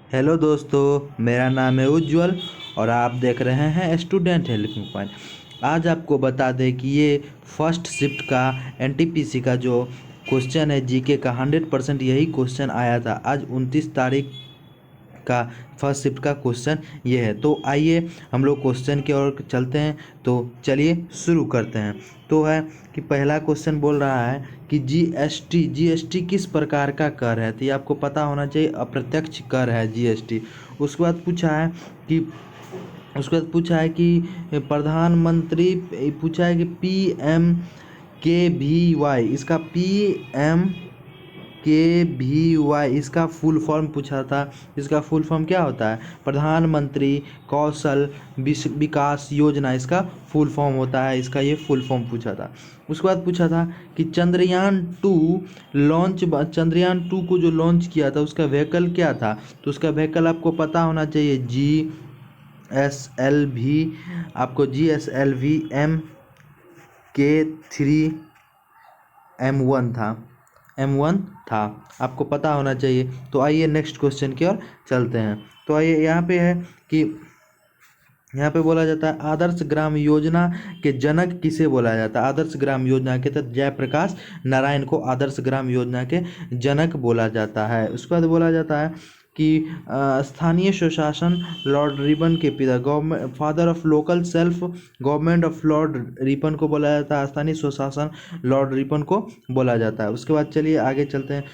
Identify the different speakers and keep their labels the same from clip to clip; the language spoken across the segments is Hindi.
Speaker 1: हेलो दोस्तों, मेरा नाम है उज्जवल और आप देख रहे हैं स्टूडेंट हेल्पिंग पॉइंट। आज आपको बता दें कि ये फर्स्ट शिफ्ट का एनटीपीसी का जो क्वेश्चन है जीके का 100% यही क्वेश्चन आया था। आज 29 तारीख का फर्स्ट शिफ्ट का क्वेश्चन ये है। तो आइए हम लोग क्वेश्चन की ओर चलते हैं। तो चलिए शुरू करते हैं। तो है कि पहला क्वेश्चन बोल रहा है कि जीएसटी किस प्रकार का कर है। तो ये आपको पता होना चाहिए, अप्रत्यक्ष कर है जीएसटी। उसके बाद पूछा है कि प्रधानमंत्री, पूछा है कि पीएम के वी वाई, इसका पीएम के वी वाई इसका फुल फॉर्म पूछा था। इसका फुल फॉर्म क्या होता है? प्रधानमंत्री कौशल विकास योजना इसका फुल फॉर्म होता है। इसका ये फुल फॉर्म पूछा था। उसके बाद पूछा था कि चंद्रयान टू को जो लॉन्च किया था उसका व्हीकल क्या था। तो उसका व्हीकल आपको पता होना चाहिए, GSLV। आपको GSLV M1 था, आपको पता होना चाहिए। तो आइए नेक्स्ट क्वेश्चन की ओर चलते हैं। तो आइए यहाँ पे है कि यहाँ पे बोला जाता है आदर्श ग्राम योजना के जनक किसे बोला जाता है। आदर्श ग्राम योजना के तहत जयप्रकाश नारायण को आदर्श ग्राम योजना के जनक बोला जाता है। उसके बाद बोला जाता है कि स्थानीय स्वशासन लॉर्ड रिपन के पिता, government father of local self government of Lord Ripon को बोला जाता है। स्थानीय स्वशासन लॉर्ड रिपन को बोला जाता है। उसके बाद चलिए आगे चलते हैं।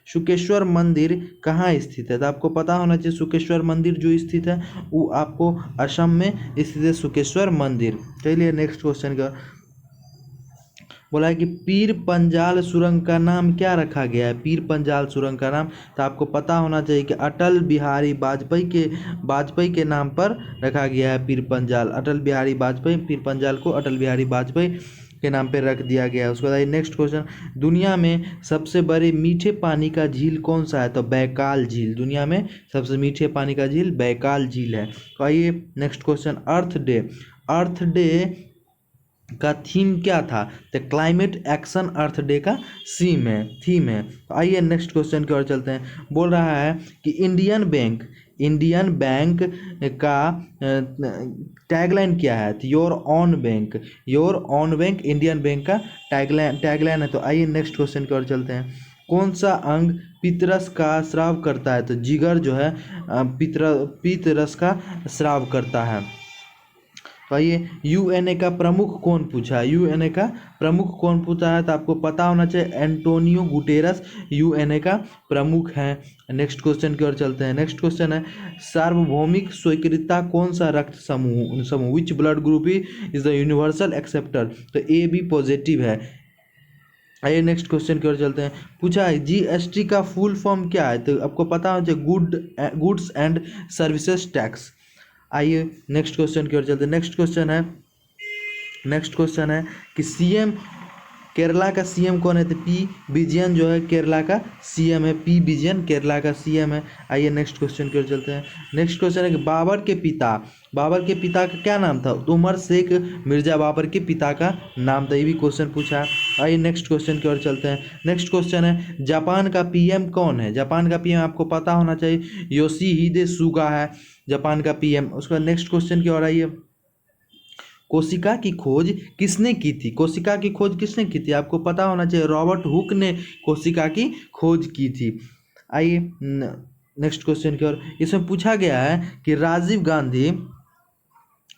Speaker 1: शुकेश्वर मंदिर कहाँ स्थित है। तो आपको पता होना चाहिए शुकेश्वर मंदिर जो स्थित है वो आपको असम में स्थित है, शुकेश्वर मंदिर। चलिए नेक्स्ट क्वेश्चन का बोला है कि पीर पंजाल सुरंग का नाम क्या रखा गया है। पीर पंजाल सुरंग का नाम तो आपको पता होना चाहिए कि अटल बिहारी वाजपेयी के नाम पर रखा गया है। पीर पंजाल अटल बिहारी वाजपेयी, पीर पंजाल को अटल बिहारी वाजपेयी के नाम पे रख दिया गया है। उसके बाद नेक्स्ट क्वेश्चन, दुनिया में सबसे बड़े मीठे पानी का झील कौन सा है। तो बैकाल झील, दुनिया में सबसे मीठे पानी का झील बैकाल झील है। तो आइए नेक्स्ट क्वेश्चन, अर्थ डे का थीम क्या था। तो क्लाइमेट एक्शन अर्थ डे का थीम है। तो आइए नेक्स्ट क्वेश्चन की ओर चलते हैं। बोल रहा है कि इंडियन बैंक का टैगलाइन क्या है। तो your on bank Indian bank का टैगलाइन है। तो आइए नेक्स्ट क्वेश्चन की ओर चलते हैं। कौन सा अंग पितरस का स्राव करता है। तो जिगर जो है पितरस का स्राव करता है। तो आइए यूएनए का प्रमुख कौन पूछा है। यूएनए का प्रमुख कौन पूछा है। तो आपको पता होना चाहिए एंटोनियो गुटेरस यूएनए का प्रमुख है। नेक्स्ट क्वेश्चन की ओर चलते हैं। नेक्स्ट क्वेश्चन है सार्वभौमिक स्वीकृतता कौन सा रक्त समूह which blood group is the universal acceptor. तो ए बी पॉजिटिव है। आइए नेक्स्ट क्वेश्चन की ओर चलते हैं। पूछा है जीएसटी का फुल फॉर्म क्या है। तो आपको पता होना चाहिए गुड्स एंड सर्विसेज टैक्स। आइए नेक्स्ट क्वेश्चन की ओर चलते हैं। नेक्स्ट क्वेश्चन है कि सीएम केरला का सीएम कौन है। तो पी विजयन जो है केरला का सीएम है। पी विजयन केरला का सीएम है। आइए नेक्स्ट क्वेश्चन की ओर चलते हैं। नेक्स्ट क्वेश्चन है कि बाबर के पिता का क्या नाम था। तो उमर शेख मिर्जा बाबर के पिता का नाम था। ये भी क्वेश्चन पूछा है। आइए नेक्स्ट क्वेश्चन की ओर चलते हैं। नेक्स्ट क्वेश्चन है जापान का पीएम कौन है। जापान का पीएम आपको पता होना चाहिए योशिहिदे सुगा है जापान का पीएम। उसके बाद नेक्स्ट क्वेश्चन की ओर आइए। कोशिका की खोज किसने की थी। आपको पता होना चाहिए रॉबर्ट हुक ने कोशिका की खोज की थी। आइए नेक्स्ट क्वेश्चन की ओर। इसमें पूछा गया है कि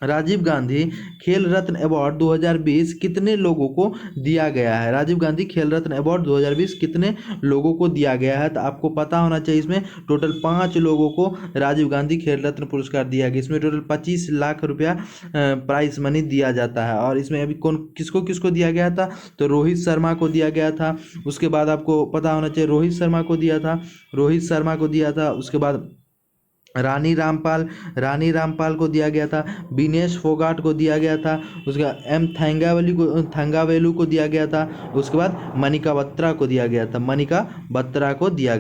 Speaker 1: राजीव गांधी खेल रत्न अवार्ड 2020 कितने लोगों को दिया गया है। राजीव गांधी खेल रत्न अवार्ड 2020 कितने लोगों को दिया गया है। तो आपको पता होना चाहिए इसमें टोटल 5 लोगों को राजीव गांधी खेल रत्न पुरस्कार दिया गया। इसमें टोटल 25 लाख रुपया प्राइज मनी दिया जाता है। और इसमें अभी किसको किसको दिया गया था। तो रोहित शर्मा को दिया गया था। उसके बाद आपको पता होना चाहिए रोहित शर्मा को दिया था। उसके बाद रानी रामपाल को दिया गया था। विनेश फोगाट को दिया गया था। उसके बाद एम थंगावेलू को दिया गया था। उसके बाद मनिका बत्रा को दिया गया था। मनिका बत्रा को दिया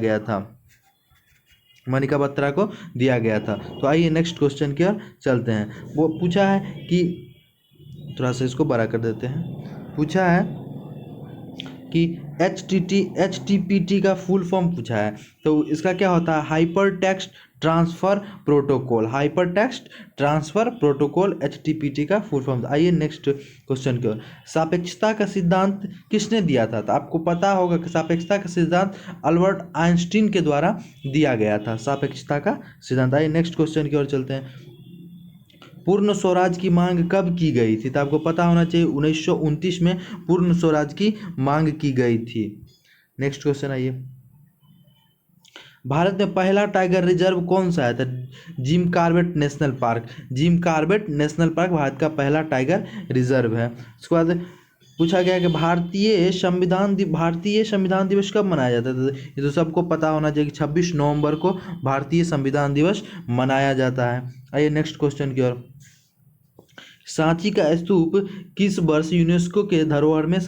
Speaker 1: गया था। तो आइए नेक्स्ट क्वेश्चन की ओर चलते हैं। वो पूछा है कि थोड़ा सा इसको बड़ा कर देते हैं। पूछा है कि HTTP का फुल फॉर्म पूछा है, तो इसका क्या होता है, hyper text transfer protocol, hyper text transfer protocol HTTP का फुल फॉर्म। आइए नेक्स्ट क्वेश्चन की ओर। सापेक्षता का सिद्धांत किसने दिया था? तो आपको पता होगा कि सापेक्षता का सिद्धांत अल्बर्ट आइंस्टीन के द्वारा दिया गया था, सापेक्षता का सिद्धांत। आइए नेक्स्ट क्वेश्चन की ओर चलते हैं। पूर्ण स्वराज की मांग कब की गई थी? तो आपको पता होना चाहिए 1929 में पूर्ण स्वराज की मांग की गई थी। नेक्स्ट क्वेश्चन आइए। भारत में पहला टाइगर रिजर्व कौन सा है? तो Jim Corbett national park, Jim Corbett national park Bharat का पहला टाइगर रिजर्व है। उसके बाद पूछा गया कि भारतीय संविधान दिवस कब मनाया जाता है? ये तो सबको पता होना चाहिए कि 26 नवंबर को भारतीय संविधान दिवस मनाया जाता है। आइए नेक्स्ट क्वेश्चन की ओर। सांची का स्तूप किस वर्ष यूनेस्को के धरोहर में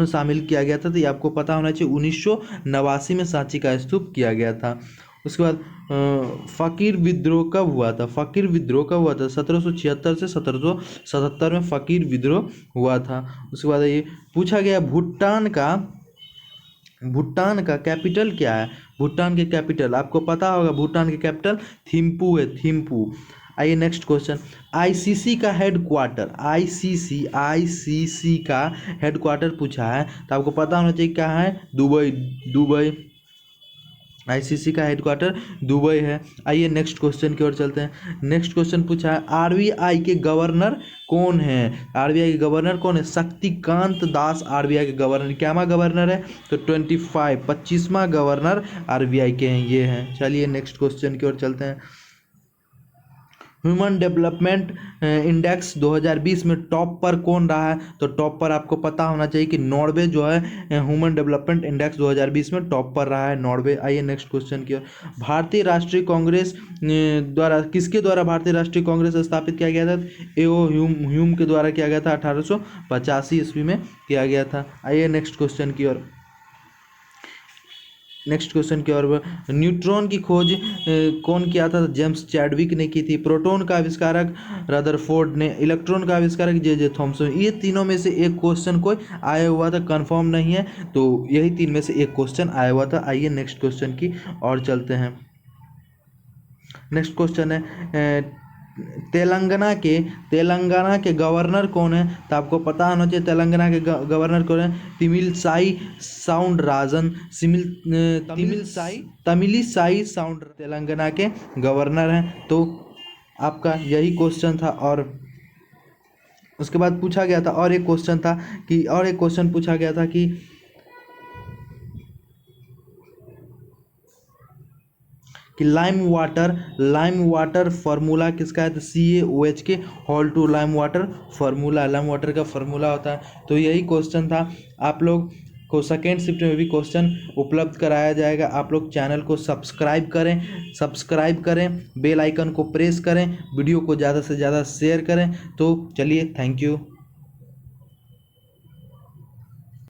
Speaker 1: शामिल किया गया था? तो ये आपको पता होना चाहिए 1989 में सांची का स्तूप किया गया था। उसके बाद फ़कीर विद्रोह कब हुआ था? फ़कीर विद्रोह कब हुआ था? 1776 से 1777 में फ़कीर विद्रोह हुआ था। उसके बाद ये पूछा गया भूटान का कैपिटल क्या है? भूटान के कैपिटल आपको पता होगा, भूटान के कैपिटल थिम्पू है, थिम्पू। आइए नेक्स्ट क्वेश्चन। आईसीसी का हेडक्वार्टर, आईसीसी का हेडक्वार्टर पूछा है, तो आपको पता होना चाहिए क्या है, दुबई। आईसीसी का हेडक्वार्टर दुबई है। आइए नेक्स्ट क्वेश्चन की ओर चलते हैं। नेक्स्ट क्वेश्चन पूछा है आरबीआई के गवर्नर कौन है? आरबीआई के गवर्नर कौन है? शक्तिकांत दास आरबीआई के गवर्नर। क्यामा गवर्नर है? तो 25वां गवर्नर आरबीआई के हैं, ये हैं। चलिए नेक्स्ट क्वेश्चन की ओर चलते हैं। ह्यूमन डेवलपमेंट इंडेक्स 2020 में टॉप पर कौन रहा है? तो टॉप पर आपको पता होना चाहिए कि नॉर्वे जो है ह्यूमन डेवलपमेंट इंडेक्स 2020 में टॉप पर रहा है, नॉर्वे। आइए नेक्स्ट क्वेश्चन की ओर। भारतीय राष्ट्रीय कांग्रेस द्वारा किसके द्वारा भारतीय राष्ट्रीय कांग्रेस स्थापित किया गया था? एओ ह्यूम के द्वारा किया गया था, 1885 ईस्वी में किया गया था। आइए नेक्स्ट क्वेश्चन की ओर। नेक्स्ट क्वेश्चन की ओर। न्यूट्रॉन की खोज कौन किया था? जेम्स चैडविक ने की थी। प्रोटॉन का आविष्कारक रदरफोर्ड ने। इलेक्ट्रॉन का आविष्कारक जे थॉमसन। ये तीनों में से एक क्वेश्चन कोई आया हुआ था, कंफर्म नहीं है, तो यही तीन में से एक क्वेश्चन आया हुआ था। आइए नेक्स्ट क्वेश्चन की और चलते हैं। नेक्स्ट क्वेश्चन है तेलंगाना के गवर्नर कौन है? तो आपको पता होना चाहिए तेलंगाना के गवर्नर कौन है। तमिलिसाई साउंड तेलंगाना के गवर्नर हैं। तो आपका यही क्वेश्चन था। और उसके बाद पूछा गया था और एक क्वेश्चन पूछा गया था कि लाइम वाटर फार्मूला किसका है? तो CaOH के होल टू लाइम वाटर का फार्मूला होता है। तो यही क्वेश्चन था। आप लोग को सेकेंड शिफ्ट में भी क्वेश्चन उपलब्ध कराया जाएगा। आप लोग चैनल को सब्सक्राइब करें, बेल आइकन को प्रेस करें, वीडियो को ज़्यादा से ज़्यादा शेयर करें। तो चलिए, थैंक यू।